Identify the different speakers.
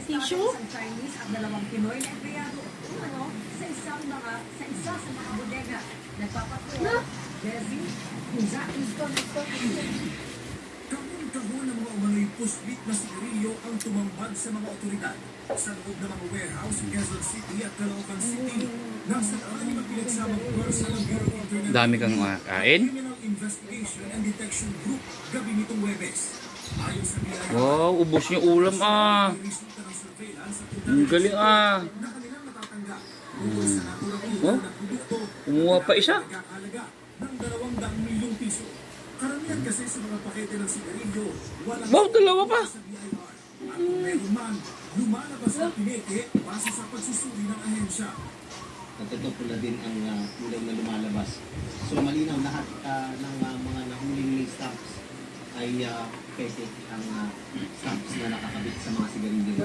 Speaker 1: tissue?
Speaker 2: Isang Chinese at dalawang Pinoy na empleyado sa isa sa mga bodega. Nagpapatuwa, Desi,
Speaker 3: Kahon-kahon ng mga umano'y puspit na sigarilyo ang tumambad sa mga otoridad sa loob ng mga warehouse sa Quezon City at Caloocan City. Nasa daan yung pinagsamang pwersa ng Bureau of Internal
Speaker 4: Dami kang kain.
Speaker 3: Criminal Investigation and Detection Group gabi nitong Huwebes. Ayon sa BIR,
Speaker 4: Wow, ubos yung ulam ah.
Speaker 3: resulta ng surveillance at
Speaker 4: Ang galing ah.
Speaker 3: na kanilang natatanggap tungkol sa naturang
Speaker 4: Oh,
Speaker 3: na produkto
Speaker 4: kumuha pa isa.
Speaker 3: nagkakalaga ng 200 milyong piso. Karamihan kasi sa mga pakete ng sigarilyo, walang
Speaker 4: Wow, dalawa pa.
Speaker 3: sa BIR. At kung meron man, lumalabas na pineke base sa pagsusuri ng ahensya.
Speaker 5: Natutupula din ang kulay na lumalabas. So malinaw lahat ng mga nahuling may stamps ay peke ang stamps na nakakabit sa mga sigarilyo.